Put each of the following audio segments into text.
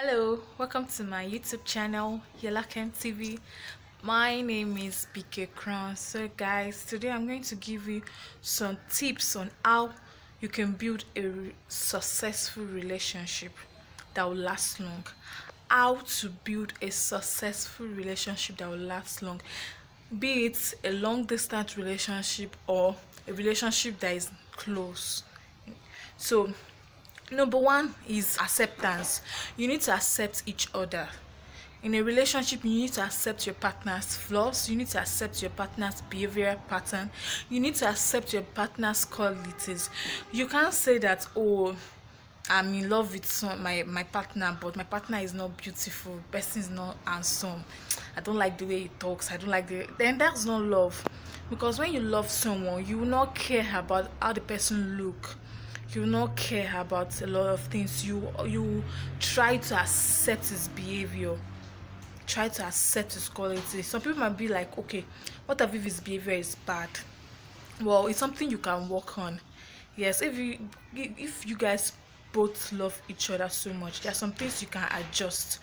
Hello, welcome to my YouTube channel, Yelaken TV. My name is BK Crown. So guys, today I'm going to give you some tips on how you can build a successful relationship that will last long. How to build a successful relationship that will last long, be it a long distance relationship or a relationship that is close. So number one is acceptance. You need to accept each other. In a relationship, you need to accept your partner's flaws. You need to accept your partner's behavioral pattern. You need to accept your partner's qualities. You can't say that, oh, I'm in love with my partner, but my partner is not beautiful, person is not handsome, I don't like the way he talks, I don't like the... Then that's not love. Because when you love someone, you will not care about how the person look. You will not care about a lot of things. You try to accept his behavior, try to accept his quality. Some people might be like, okay, what if his behavior is bad? Well, it's something you can work on. Yes, if you guys both love each other so much, there are some things you can adjust,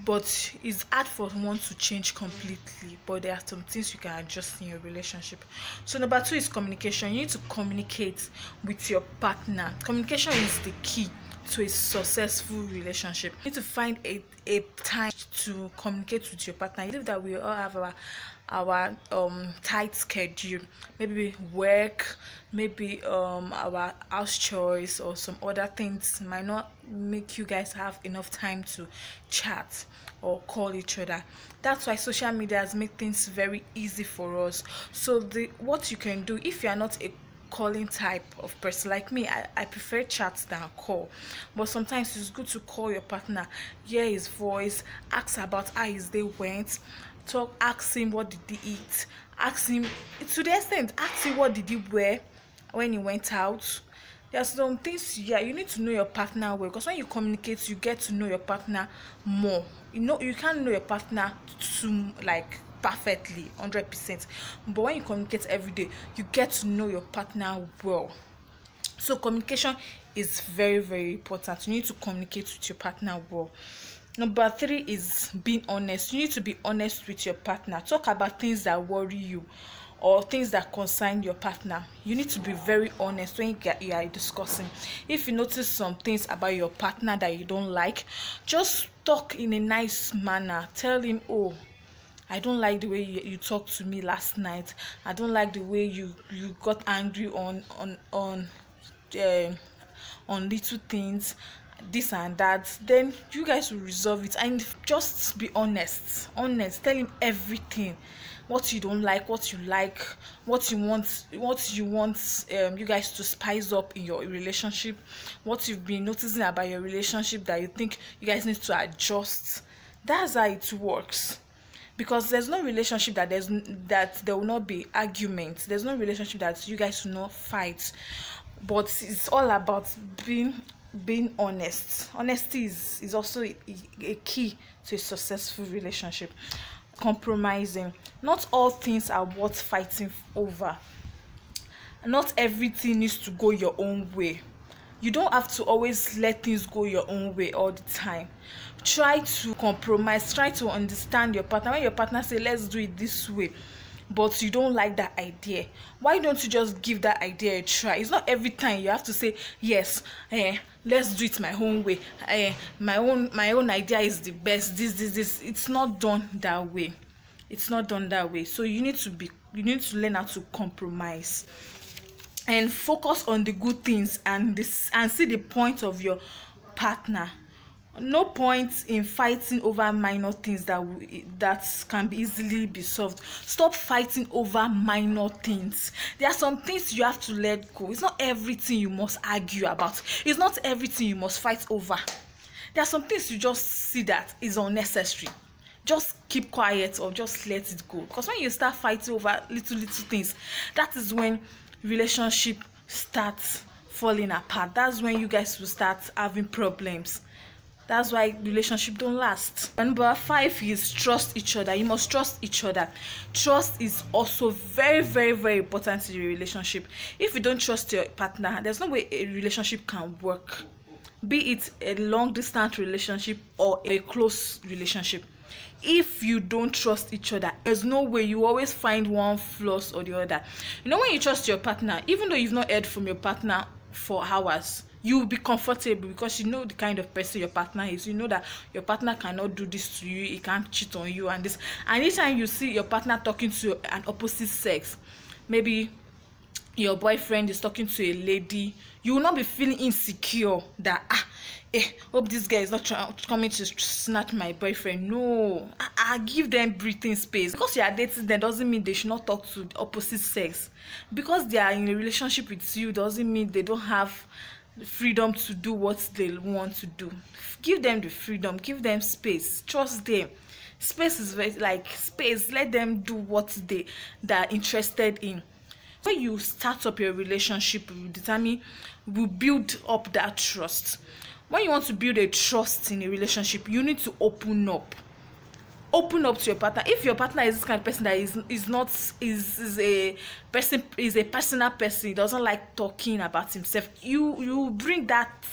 but it's hard for one to change completely, but there are some things you can adjust in your relationship. So number two is communication. You need to communicate with your partner. Communication is the key to a successful relationship. You need to find a time to communicate with your partner. I believe that we all have our tight schedule, maybe work, maybe our house chores or some other things might not make you guys have enough time to chat or call each other. That's why social media has made things very easy for us. So what you can do, if you are not a calling type of person like me, I prefer chat than call, but sometimes it's good to call your partner, hear his voice, ask about how his day went, talk, ask him what did he eat, ask him to the extent, ask him what did he wear when he went out. There's some things, yeah, you need to know your partner well, because when you communicate, you get to know your partner more. You can't know your partner to like perfectly 100%, but when you communicate every day, you get to know your partner well. So communication is very, very important. You need to communicate with your partner well. Number three is being honest. You need to be honest with your partner. Talk about things that worry you or things that concern your partner. You need to be very honest when you are discussing. If you notice some things about your partner that you don't like, just talk in a nice manner. Tell him, oh, I don't like the way you talked to me last night. I don't like the way you got angry on little things, this and that. Then you guys will resolve it, and just be honest. Tell him everything, what you don't like, what you like, what you want you guys to spice up in your relationship, what you've been noticing about your relationship that you think you guys need to adjust. That's how it works. Because there's no relationship that there will not be arguments. There's no relationship that you guys will not fight. But it's all about being honest. Honesty is also a key to a successful relationship. Compromising. Not all things are worth fighting over. Not everything needs to go your own way. You don't have to always let things go your own way all the time. Try to compromise, try to understand your partner. When your partner say let's do it this way, but you don't like that idea, why don't you just give that idea a try? It's not every time you have to say yes, let's do it my own way, my own idea is the best, this. It's not done that way. It's not done that way. So you need to learn how to compromise and focus on the good things and see the point of your partner. No point in fighting over minor things that can be easily be solved. Stop fighting over minor things. There are some things you have to let go. It's not everything you must argue about. It's not everything you must fight over. There are some things you just see that is unnecessary. Just keep quiet or just let it go. Because when you start fighting over little things, that is when relationship starts falling apart. That's when you guys will start having problems. That's why relationship don't last. Number five is trust each other. You must trust each other. Trust is also very, very, very important in your relationship. If you don't trust your partner, there's no way a relationship can work. be it a long distance relationship or a close relationship. If you don't trust each other, there's no way. You always find one flaws or the other. You know, when you trust your partner, even though you've not heard from your partner for hours, you will be comfortable because you know the kind of person your partner is. You know that your partner cannot do this to you, he can't cheat on you and this. And anytime you see your partner talking to an opposite sex, maybe your boyfriend is talking to a lady, you will not be feeling insecure that hope this guy is not coming to snatch my boyfriend. No, I give them breathing space. Because you are dating them doesn't mean they should not talk to the opposite sex. Because they are in a relationship with you doesn't mean they don't have the freedom to do what they want to do. Give them the freedom, give them space, trust them. Space is very like space. Let them do what they are interested in. When you start up your relationship, will build up that trust. When you want to build a trust in a relationship, you need to open up to your partner. If your partner is this kind of person that is a personal person, he doesn't like talking about himself, you bring that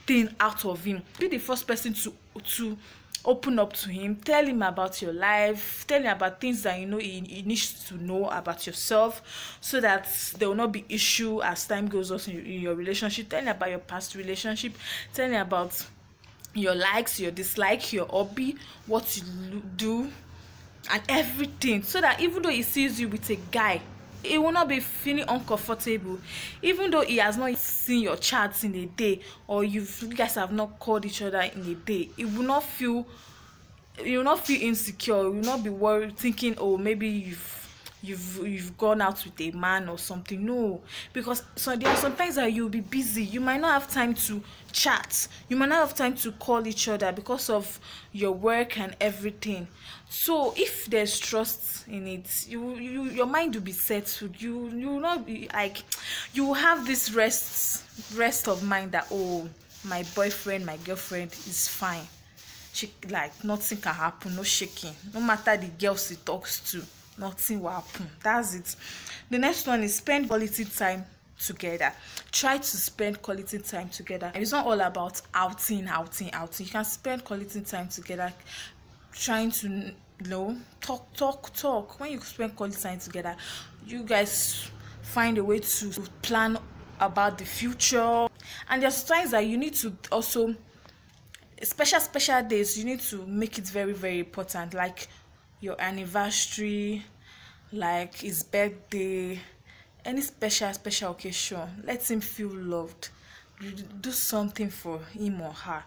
thing out of him. Be the first person to open up to him. Tell him about your life, tell him about things that you know he needs to know about yourself, so that there will not be issue as time goes on in your relationship. Tell him about your past relationship, tell him about your likes, your dislikes, your hobby, what you do and everything, so that even though he sees you with a guy, he will not be feeling uncomfortable. Even though he has not seen your chats in a day, or you guys have not called each other in a day, he will not feel insecure. You will not be worried thinking, oh, maybe you've gone out with a man or something. No, because so there are sometimes that you'll be busy, you might not have time to chat, you might not have time to call each other because of your work and everything. So if there's trust in it, your mind will be settled. You will not be like, you will have this rest of mind that, oh, my boyfriend, my girlfriend is fine. She, like, nothing can happen, no shaking. No matter the girls he talks to, nothing will happen. That's it. The next one is spend quality time together. Try to spend quality time together. It's not all about outing. You can spend quality time together, trying to talk. When you spend quality time together, you guys find a way to plan about the future. And there's times that you need to also, special days, you need to make it very, very important, like your anniversary, like his birthday, any special occasion. Let him feel loved. You do something for him or her.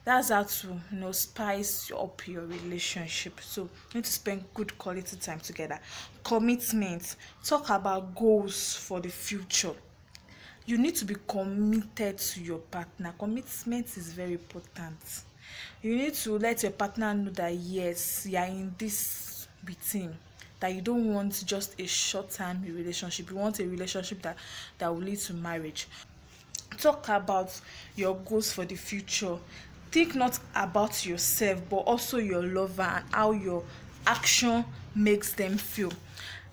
That's how to spice up your relationship. So you need to spend good quality time together. Commitment. Talk about goals for the future. You need to be committed to your partner. Commitment is very important. You need to let your partner know that yes, you are in this with him, that you don't want just a short-term relationship. You want a relationship that will lead to marriage. Talk about your goals for the future. Think not about yourself, but also your lover and how your action makes them feel.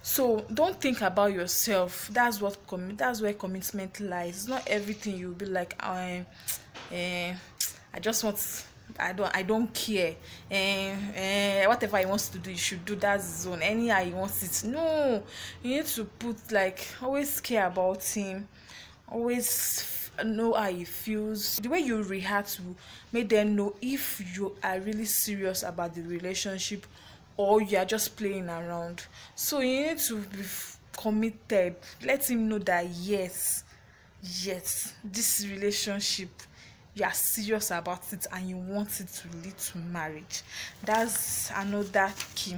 So don't think about yourself. That's where commitment lies. It's not everything you'll be like, I just want, I don't care. Whatever he wants to do, you should do. That's his own. Anyhow he wants it. No, you need to put, like, always care about him. Always know how he feels. The way you react will make them know if you are really serious about the relationship or you are just playing around. So you need to be committed. Let him know that yes, this relationship, you are serious about it and you want it to lead to marriage. That's another key.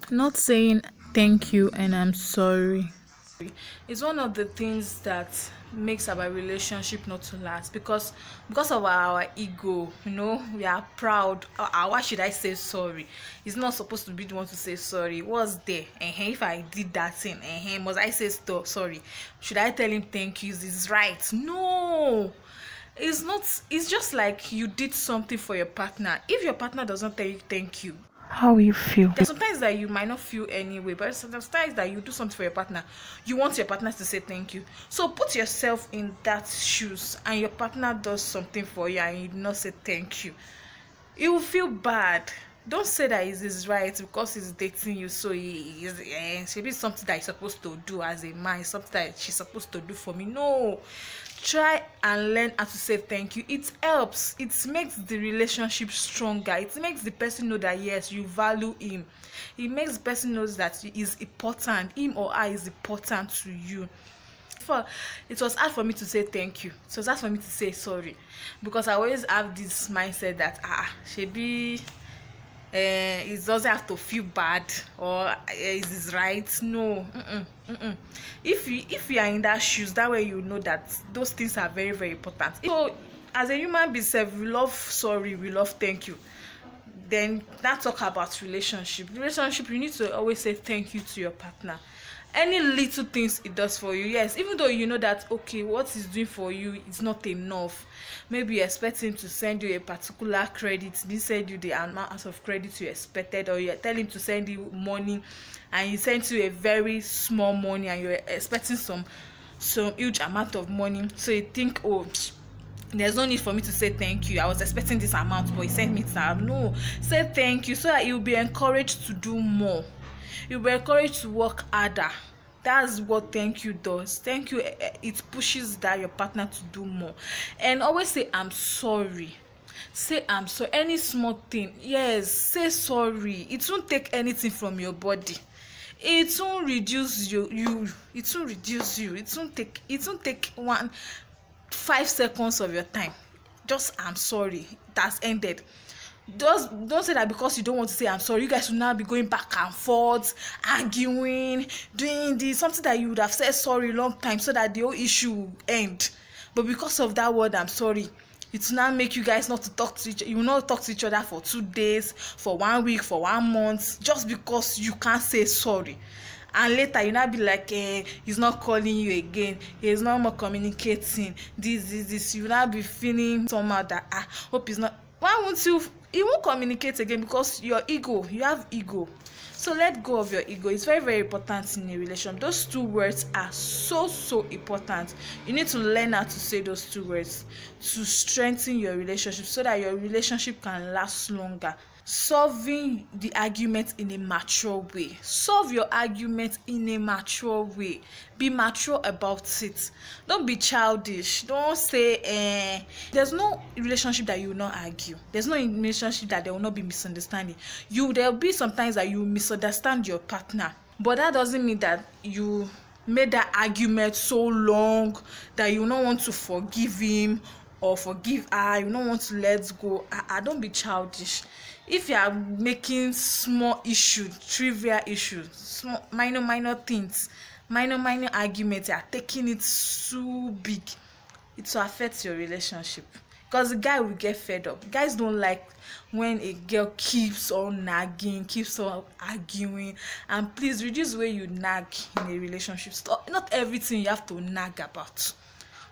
Not saying thank you and I'm sorry. It's one of the things that makes our relationship not to last, because of our ego. We are proud. Why should I say sorry? It's not supposed to be the one to say sorry. What's there? If I did that thing, must I say sorry? Should I tell him thank you? Is this right? No, it's not. It's just like you did something for your partner. If your partner doesn't tell you thank you, how you feel. There's sometimes that you might not feel anyway, but sometimes that you do something for your partner, you want your partner to say thank you. So put yourself in that shoes, and your partner does something for you and you do not say thank you. You will feel bad. Don't say that it is right because he's dating you, so he is maybe something that he's supposed to do as a man, it's something that she's supposed to do for me. No, try and learn how to say thank you. It helps. It makes the relationship stronger. It makes the person know that yes, you value him. It makes the person knows that he is important, him or her is important to you. It was hard for me to say thank you. It was hard for me to say sorry, because I always have this mindset that shebi it doesn't have to feel bad, or is this right? No. If you are in that shoes, that way you know that those things are very, very important. So as a human being, we love sorry, we love thank you. Then now talk about relationship. You need to always say thank you to your partner. Any little things it does for you, yes, even though you know that okay, what he's doing for you is not enough. Maybe you expect him to send you a particular credit, he didn't send you the amount of credit you expected, or you tell him to send you money and he sends you a very small money and you're expecting some huge amount of money. So you think, oh, there's no need for me to say thank you, I was expecting this amount but he sent me some. No, say thank you so that you'll be encouraged to do more. You'll be encouraged to work harder. That's what thank you does. Thank you, it pushes that your partner to do more. And always say I'm sorry. Say I'm sorry. Any small thing, yes, say sorry. It won't take anything from your body. It won't reduce you. It won't reduce you. It won't take 5 seconds of your time. Just I'm sorry. That's ended. Don't say that because you don't want to say I'm sorry, you guys will now be going back and forth, arguing, doing this, something that you would have said sorry a long time so that the whole issue will end. But because of that word I'm sorry, it will now make you guys not to talk to each other. You will not talk to each other for 2 days, for 1 week, for 1 month, just because you can't say sorry. And later you now be like, he's not calling you again, he's not more communicating, this. You now be feeling somehow that hope he's not. Why won't you? He won't communicate again because your ego, you have ego. So let go of your ego. It's very, very important in a relationship. Those 2 words are so important. You need to learn how to say those 2 words to strengthen your relationship so that your relationship can last longer. Solving the argument in a mature way. Solve your argument in a mature way. Be mature about it. Don't be childish. Don't say there's no relationship that you will not argue. There's no relationship that there will not be misunderstanding. There'll be sometimes that you misunderstand your partner, but that doesn't mean that you made that argument so long that you don't want to forgive him or forgive her. You don't want to let go. Don't be childish. If you are making small issues, trivial issues, small minor things, minor arguments, you are taking it so big, it will affect your relationship, because the guy will get fed up. Guys don't like when a girl keeps on nagging, keeps on arguing. And please reduce the way you nag in a relationship. Not everything you have to nag about.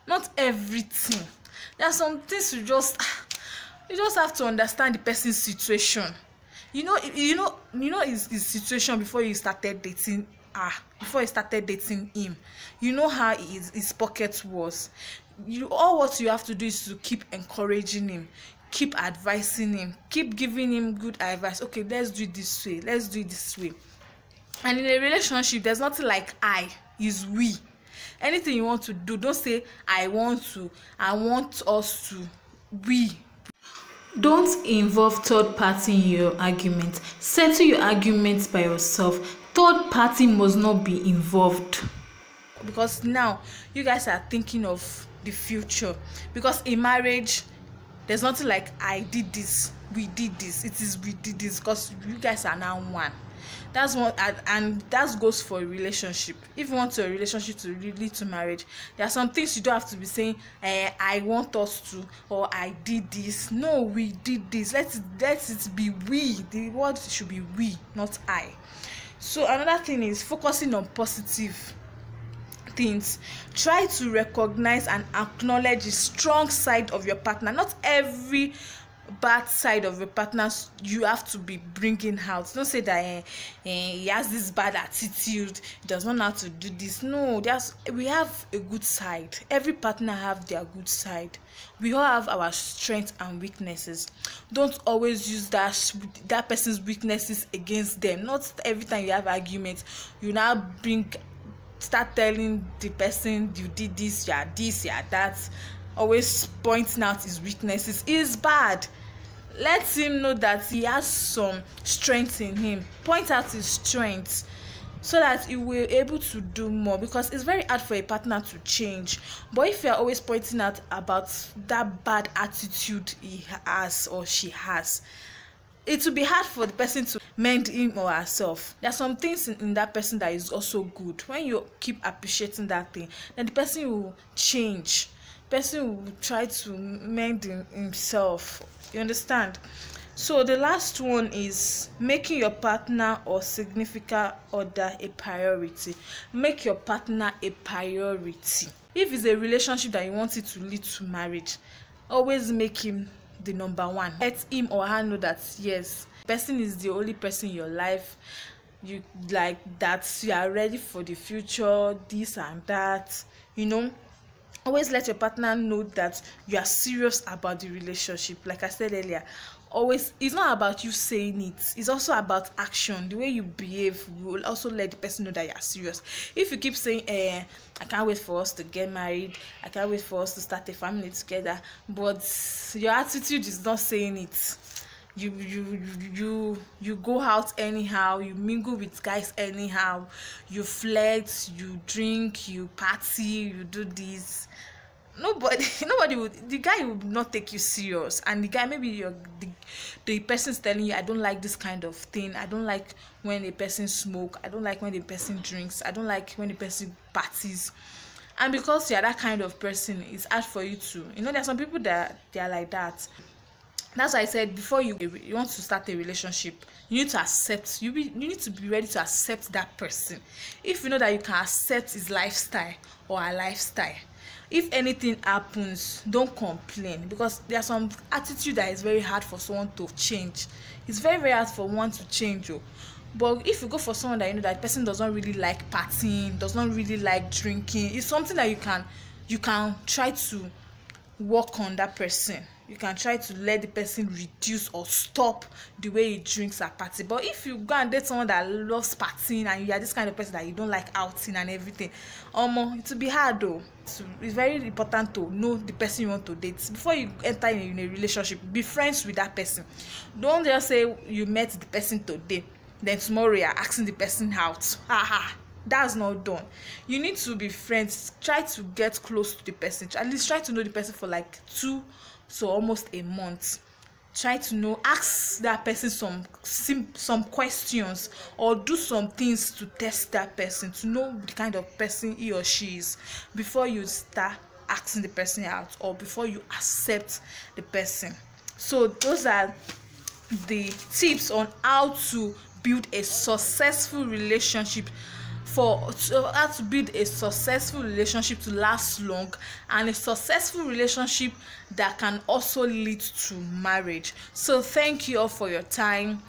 Not everything. There are some things you just have to understand the person's situation. You know his situation before you started dating before you started dating him. You know how his pocket was. All what you have to do is to keep encouraging him, keep advising him, keep giving him good advice. Okay, let's do it this way, let's do it this way. And in a relationship, there's nothing like is we. Anything you want to do, don't say I want us to, we. Don't involve third party in your argument. Settle your arguments by yourself. Third party must not be involved, because now you guys are thinking of the future. Because in marriage, there's nothing like I did this, we did this. It is we did this, because you guys are now one. That's what, and that goes for a relationship. If you want a relationship to lead to marriage, there are some things you don't have to be saying I want us to, or I did this. No, we did this. Let it be we. The word should be we, not I. So another thing is focusing on positive things. Try to recognize and acknowledge the strong side of your partner. Not every bad side of your partner you have to be bringing out. Don't say that he has this bad attitude, he does not know how to do this. No, we have a good side. Every partner have their good side. We all have our strengths and weaknesses. Don't always use that person's weaknesses against them. Not every time you have arguments you now start telling the person you did this, you are this, you are that. Always pointing out his weaknesses is bad. Let him know that he has some strength in him. Point out his strengths so that he will be able to do more, because it's very hard for a partner to change. But if you are always pointing out about that bad attitude he has or she has, it will be hard for the person to mend him or herself. There are some things in that person that is also good. When you keep appreciating that thing, then the person will change. Person will try to mend himself. You understand? So the last one is making your partner or significant other a priority. Make your partner a priority. If it's a relationship that you want it to lead to marriage, always make him the number one. Let him or her know that yes, person is the only person in your life. You like that, you are ready for the future, this and that, you know. Always let your partner know that you are serious about the relationship. Like I said earlier, always, it's not about you saying it, it's also about action. The way you behave will also let the person know that you are serious. If you keep saying I can't wait for us to get married, I can't wait for us to start a family together, but your attitude is not saying it, you go out anyhow, you mingle with guys anyhow, you flirt, you drink, you party, you do this, nobody would, the guy would not take you serious. And the guy, maybe the person's telling you, I don't like this kind of thing, I don't like when a person smoke, I don't like when a person drinks, I don't like when a person parties. And because you're that kind of person, it's hard for you to, there are some people that they are like that. That's why I said, before you want to start a relationship, you need to accept, you need to be ready to accept that person. If you know that you can accept his lifestyle or her lifestyle, if anything happens, don't complain, because there's some attitude that is very hard for someone to change. It's very, very hard for one to change. But if you go for someone that you know that person does not really like partying, does not really like drinking, it's something that you can try to work on that person. You can try to let the person reduce or stop the way he drinks at party. But if you go and date someone that loves partying and you are this kind of person that you don't like outing and everything, it will be hard though. It's very important to know the person you want to date before you enter in a relationship. Be friends with that person. Don't just say you met the person today, then tomorrow you are asking the person out. That's not done. You need to be friends. Try to get close to the person. At least try to know the person for like 2 to almost a month. Try to know, ask that person some questions, or do some things to test that person, to know the kind of person he or she is before you start asking the person out, or before you accept the person. So those are the tips on how to build a successful relationship, how to build a successful relationship to last long, and a successful relationship that can also lead to marriage. So thank you all for your time.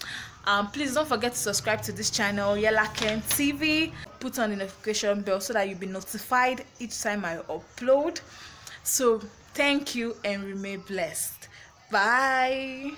Please don't forget to subscribe to this channel, Yelaken TV. Put on the notification bell so that you'll be notified each time I upload. So thank you and remain blessed. Bye.